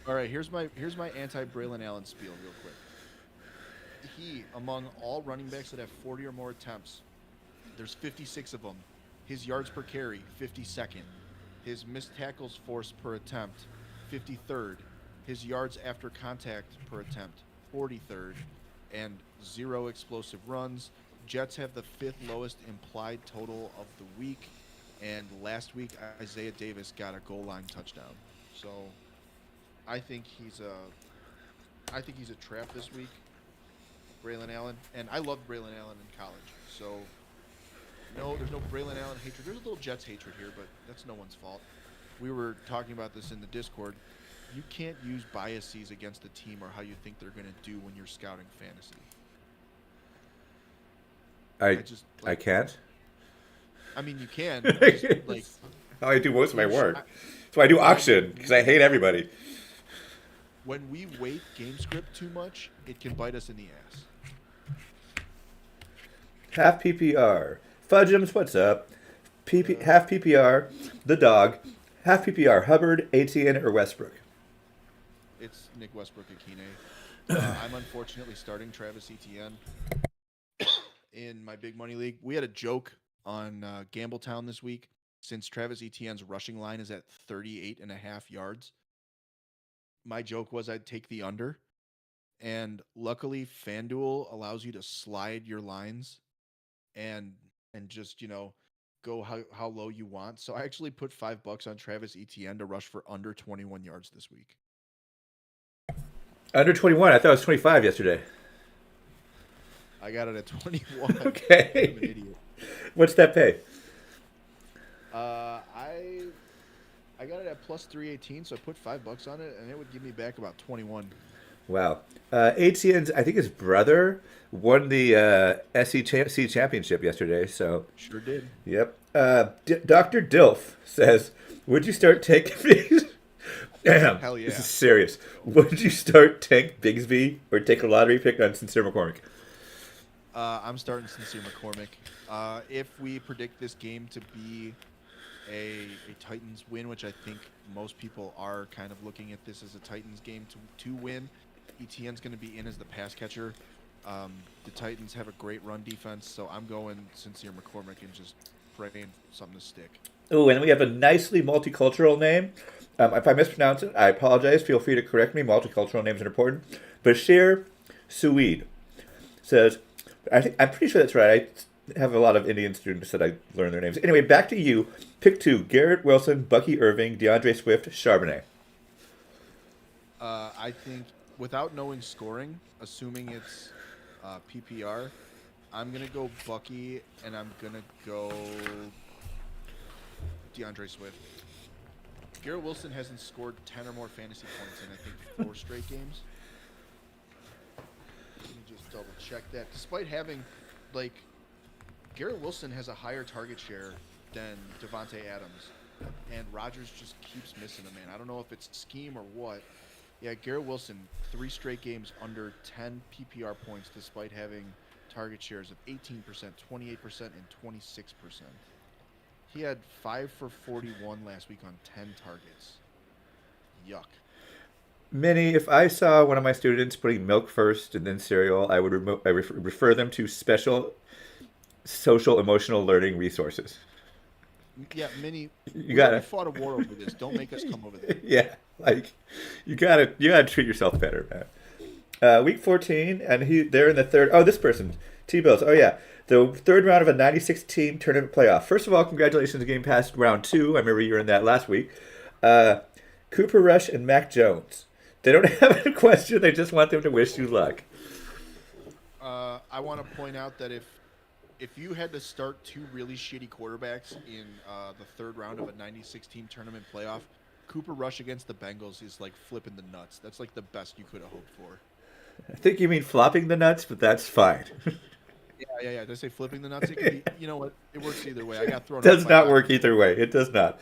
All right, here's my anti Braylon Allen spiel real quick. He, among all running backs that have 40 or more attempts, there's 56 of them. His yards per carry, 52nd. His missed tackles forced per attempt, 53rd. His yards after contact per attempt, 43rd. And 0 explosive runs. Jets have the 5th lowest implied total of the week. And last week, Isaiah Davis got a goal line touchdown. So I think he's a trap this week, Braylon Allen. And I loved Braylon Allen in college. So no, there's no Braylon Allen hatred. There's a little Jets hatred here, but that's no one's fault. We were talking about this in the Discord. You can't use biases against a team or how you think they're going to do when you're scouting fantasy. I can't. I mean, you can. Like how I do most of my work. That's why I do auction, because I hate everybody. When we weight game script too much, it can bite us in the ass. Half PPR. Fudgems, what's up? Half PPR, the dog. Half PPR, Hubbard, Etienne, or Westbrook? It's Nick Westbrook-Akine. I'm unfortunately starting Travis Etienne in my big money league. We had a joke on Gambletown this week. Since Travis Etienne's rushing line is at 38.5 yards, my joke was I'd take the under. And luckily, FanDuel allows you to slide your lines and just, go how low you want. So I actually put $5 on Travis Etienne to rush for under 21 yards this week. Under 21. I thought it was 25 yesterday. I got it at 21. Okay. I'm an idiot. What's that pay? I got it at plus 318, so I put $5 on it, and it would give me back about 21. Wow. Etienne's, I think his brother won the SEC championship yesterday. So Sure did. Yep. Dr. Dilf says, would you start taking... Damn, Hell yeah. This is serious. Would you start Tank Bigsby or take a lottery pick on Sincere McCormick? I'm starting Sincere McCormick. If we predict this game to be a Titans win, which I think most people are kind of looking at this as a Titans game to win, Etienne's going to be in as the pass catcher. The Titans have a great run defense, so I'm going Sincere McCormick and just praying something to stick. Oh, and we have a nicely multicultural name. If I mispronounce it, I apologize. Feel free to correct me. Multicultural names are important. Bashir Sueed says, I'm pretty sure that's right. have a lot of Indian students that I learn their names. Anyway, back to you. Pick two: Garrett Wilson, Bucky Irving, DeAndre Swift, Charbonnet. I think without knowing scoring, assuming it's PPR, I'm gonna go Bucky, and I'm gonna go DeAndre Swift. Garrett Wilson hasn't scored 10 or more fantasy points in, I think, 4 straight games. Let me just double check that. Despite having, like, Garrett Wilson has a higher target share than Devontae Adams, and Rodgers just keeps missing him, man. I don't know if it's scheme or what. Yeah, Garrett Wilson, 3 straight games under 10 PPR points, despite having target shares of 18%, 28%, and 26%. He had 5 for 41 last week on 10 targets. Yuck. Minnie, if I saw one of my students putting milk first and then cereal, I would refer them to special social emotional learning resources. Yeah, Minnie, You gotta we fought a war over this. Don't make us come over there. yeah, like you gotta treat yourself better, man. Week 14, and they're in the third. Oh, this person, T-Bills. Oh yeah, the third round of a 96-team tournament playoff. First of all, congratulations on getting past round 2. I remember you were in that last week. Cooper Rush and Mac Jones. They don't have a question. They just want them to wish you luck. I want to point out that if you had to start 2 really shitty quarterbacks in the third round of a 96-team tournament playoff, Cooper Rush against the Bengals is like flipping the nuts. That's like the best you could have hoped for. I think you mean flopping the nuts, but that's fine. Yeah. Did I say flipping the nuts? It could be, you know what? It works either way. I got thrown. It does not work either way. It does not.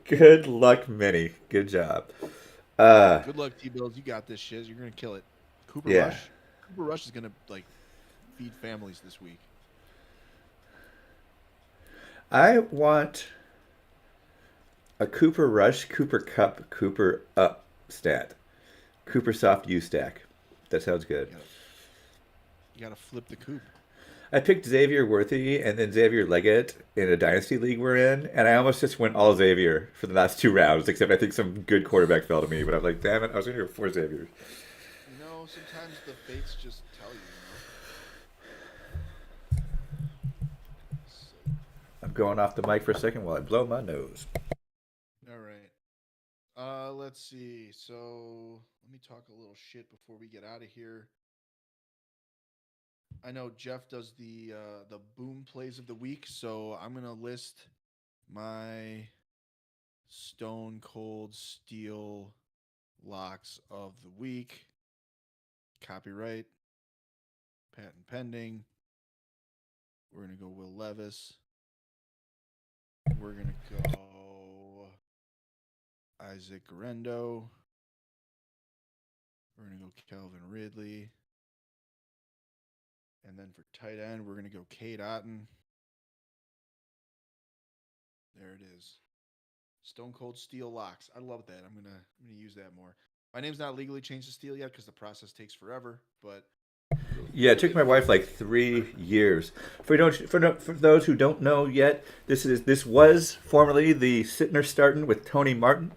Good luck, Minnie. Good job. Good luck, T-Bills. You got this, shiz. You're gonna kill it. Cooper Rush is gonna like feed families this week. I want a Cooper Rush, Cooper Cup, Cooper Up stat. Cooper Soft U stack. That sounds good. You gotta flip the coop. I picked Xavier Worthy and then Xavier Leggett in a dynasty league we're in, and I almost just went all Xavier for the last 2 rounds, except I think some good quarterback fell to me, but I was like, damn it, I was going to go 4 Xaviers. You know, sometimes the fates just tell you, So, I'm going off the mic for a second while I blow my nose. all right. Let's see. So let me talk a little shit before we get out of here. I know Jeff does the boom plays of the week, so I'm gonna list my Stone Cold Steel locks of the week. Copyright, patent pending. We're gonna go Will Levis. We're gonna go Isaac Garendo. We're gonna go Calvin Ridley. And then for tight end, we're going to go Cade Otton. There it is. Stone Cold Steel locks. I love that. I'm gonna use that more. My name's not legally changed to Steel yet because the process takes forever. But yeah, it took my wife like 3 years. For those who don't know yet, this was formerly the Sittner Startin with Tony Martin,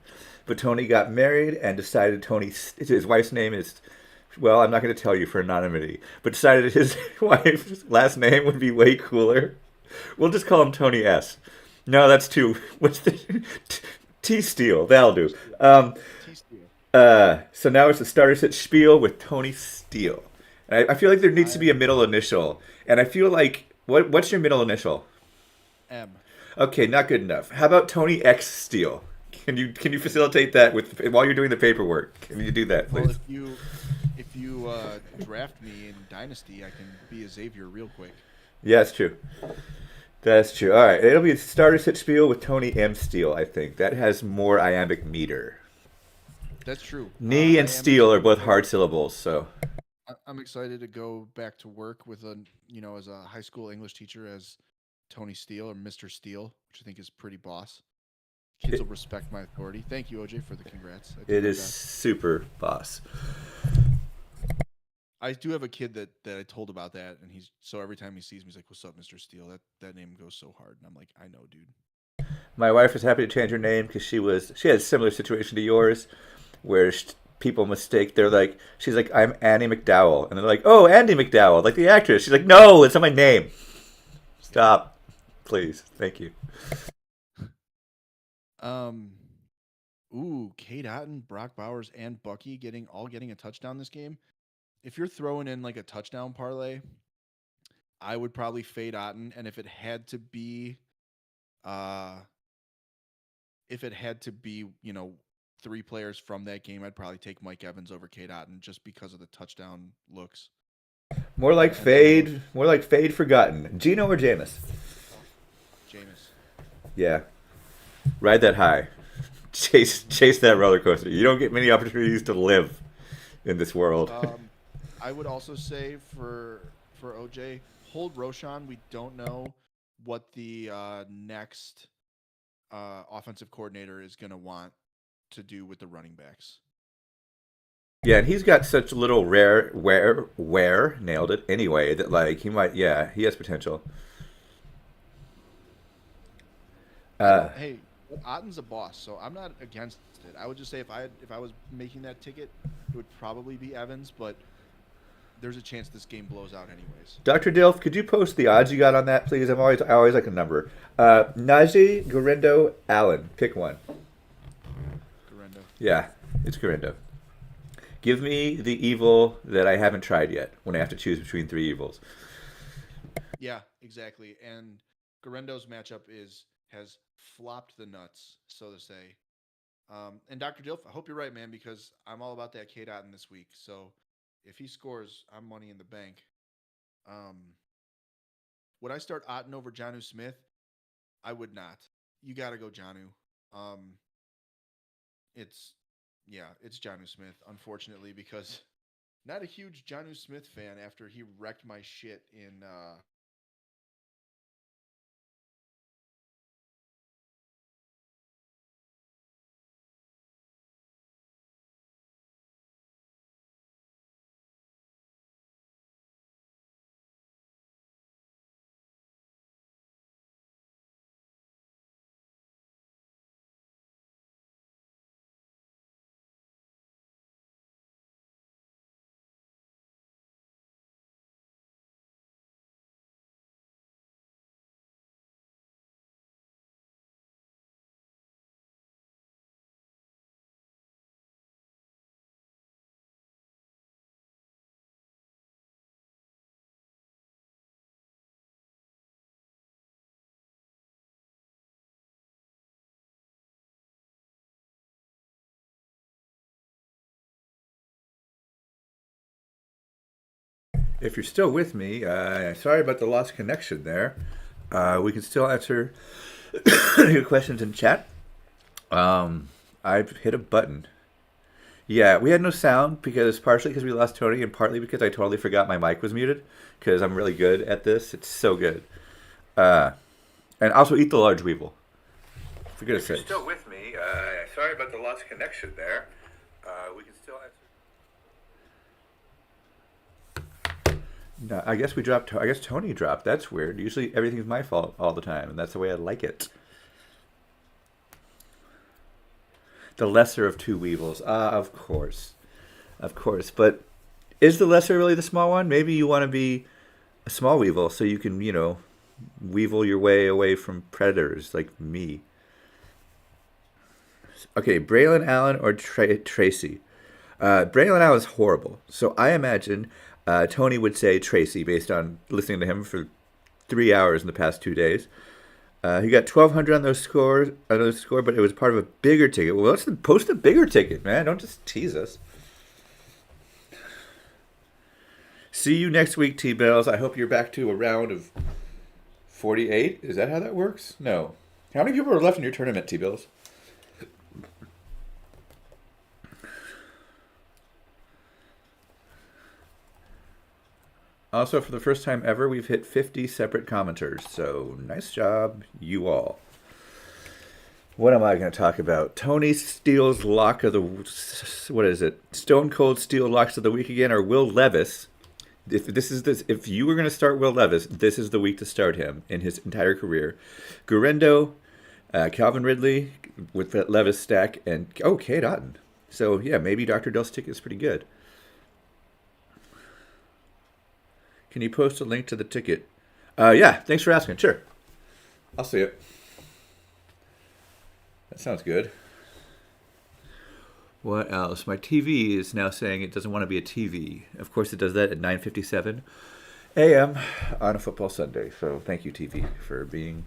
but Tony got married and decided his wife's name is. Well, I'm not going to tell you for anonymity, but decided his wife's last name would be way cooler. We'll just call him Tony S. No, that's too. What's the T Steel? That'll do. So now it's the starter set Spiel with Tony Steele. And I feel like there needs to be a middle initial, and I feel like what's your middle initial? M. Okay, not good enough. How about Tony X Steele? Can you facilitate that while you're doing the paperwork? Can you do that, please? Well, if you draft me in Dynasty, I can be a Xavier real quick. Yeah, that's true. That's true. All right, it'll be starter set Spiel with Tony M Steele. I think that has more iambic meter. That's true. Knee and steel are both hard syllables, so. I'm excited to go back to work with as a high school English teacher as Tony Steele or Mr. Steele, which I think is pretty boss. Kids will respect my authority. Thank you, OJ, for the congrats. It is super boss. I do have a kid that I told about that, and so every time he sees me, he's like, "What's up, Mr. Steele?" That name goes so hard, and I'm like, "I know, dude." My wife was happy to change her name because she had a similar situation to yours, where people mistake. She's like, "I'm Annie McDowell," and they're like, "Oh, Andy McDowell, like the actress." She's like, "No, it's not my name." Stop, please. Thank you. Um, ooh, Kate Otten, Brock Bowers, and Bucky getting a touchdown this game. If you're throwing in like a touchdown parlay, I would probably fade Otten, and uh, if it had to be, three players from that game, I'd probably take Mike Evans over Kate Otten just because of the touchdown looks. More like fade. More like fade forgotten. Gino or Jameis? Jameis. Yeah. Ride that high. Chase that roller coaster. You don't get many opportunities to live in this world. I would also say for OJ, hold Roshan. We don't know what the next offensive coordinator is going to want to do with the running backs. Yeah, and he's got such little wear, nailed it anyway, that like he might, yeah, he has potential. Hey, Otten's a boss, so I'm not against it. I would just say if I was making that ticket, it would probably be Evans, but there's a chance this game blows out anyways. Dr. Dilf, could you post the odds you got on that, please? I always like a number. Najee, Gurindo, Allen. Pick one. Gurindo. Yeah, it's Gurindo. Give me the evil that I haven't tried yet when I have to choose between three evils. Yeah, exactly. And Gurindo's matchup has flopped the nuts, so to say. And Dr. Dilf, I hope you're right, man, because I'm all about that Kate Otten this week. So if he scores, I'm money in the bank. Would I start Otten over Jonnu Smith? I would not. You got to go Jonnu. It's Jonnu Smith, unfortunately, because not a huge Jonnu Smith fan after he wrecked my shit in If you're still with me, sorry about the lost connection there. We can still answer your questions in chat. I've hit a button. Yeah, we had no sound partially because we lost Tony and partly because I totally forgot my mic was muted because I'm really good at this. It's so good. And also eat the large weevil. For goodness sake. If you're still with me, sorry about the lost connection there. We can still answer. No, I guess Tony dropped. That's weird. Usually everything's my fault all the time, and that's the way I like it. The lesser of two weevils. Of course. Of course. But is the lesser really the small one? Maybe you want to be a small weevil so you can, weevil your way away from predators like me. Okay, Braylon Allen or Tracy? Braylon Allen's horrible. So I imagine Tony would say Tracy based on listening to him for 3 hours in the past 2 days. He got 1,200 on those score, but it was part of a bigger ticket. Well, let's post a bigger ticket, man. Don't just tease us. See you next week, T-Bills. I hope you're back to a round of 48. Is that how that works? No. How many people are left in your tournament, T-Bills? Also, for the first time ever, we've hit 50 separate commenters. So, nice job, you all. What am I going to talk about? Tony Steele's lock of the... What is it? Stone Cold Steel locks of the week again, or Will Levis. If you were going to start Will Levis, this is the week to start him in his entire career. Gurindo, Calvin Ridley with that Levis stack, and Kate Otten. So, yeah, maybe Dr. Dell's ticket is pretty good. Can you post a link to the ticket? Yeah, thanks for asking. Sure. I'll see it. That sounds good. What else? My TV is now saying it doesn't want to be a TV. Of course, it does that at 9:57 a.m. on a football Sunday. So thank you, TV, for being...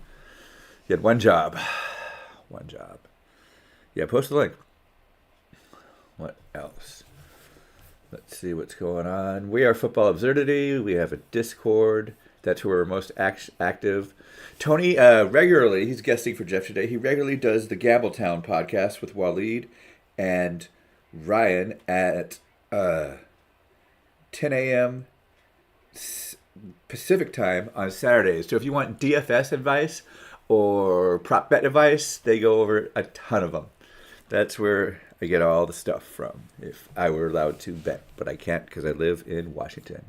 You had one job. One job. Yeah, post the link. What else? Let's see what's going on. We are Football Absurdity. We have a Discord. That's where we're most active. Tony, regularly, he's guesting for Jeff today. He regularly does the Gambletown podcast with Waleed and Ryan at 10 a.m. Pacific time on Saturdays. So if you want DFS advice or prop bet advice, they go over a ton of them. That's where I get all the stuff from if I were allowed to bet. But I can't because I live in Washington.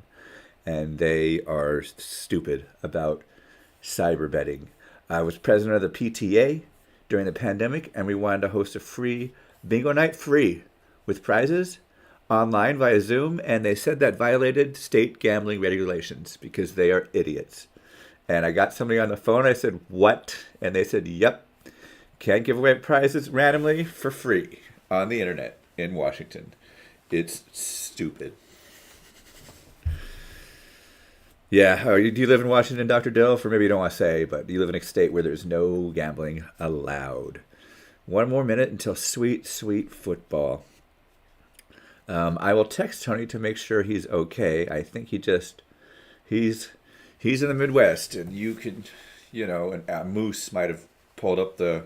And they are stupid about cyber betting. I was president of the PTA during the pandemic, and we wanted to host a free bingo night, free, with prizes online via Zoom, and they said that violated state gambling regulations because they are idiots. And I got somebody on the phone, I said, what? And they said, yep, can't give away prizes randomly for free on the internet in Washington. It's stupid. Yeah, do you live in Washington, Dr. Dilf? Or maybe you don't want to say, but you live in a state where there's no gambling allowed. One more minute until sweet, sweet football. I will text Tony to make sure he's okay. I think he's in the Midwest, and you can, and a moose might have pulled up the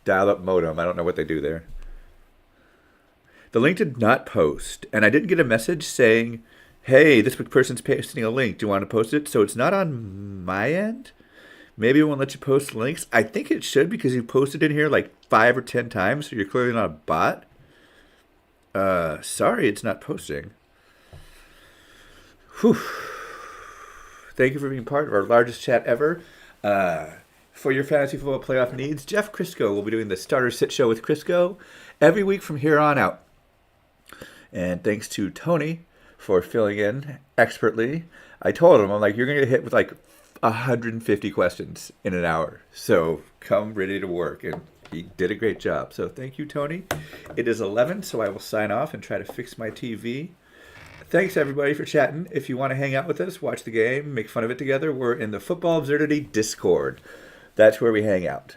dial-up modem. I don't know what they do there. The link did not post, and I didn't get a message saying, hey, this person's posting a link. Do you want to post it? So it's not on my end. Maybe it won't let you post links. I think it should because you posted in here like 5 or 10 times, so you're clearly not a bot. Sorry, it's not posting. Whew. Thank you for being part of our largest chat ever. For your fantasy football playoff needs, Jeff Crisco will be doing the Starter Sit Show with Crisco every week from here on out. And thanks to Tony for filling in expertly. I told him, I'm like, you're going to get hit with like 150 questions in an hour. So come ready to work. And he did a great job. So thank you, Tony. It is 11, so I will sign off and try to fix my TV. Thanks, everybody, for chatting. If you want to hang out with us, watch the game, make fun of it together, we're in the Football Absurdity Discord. That's where we hang out.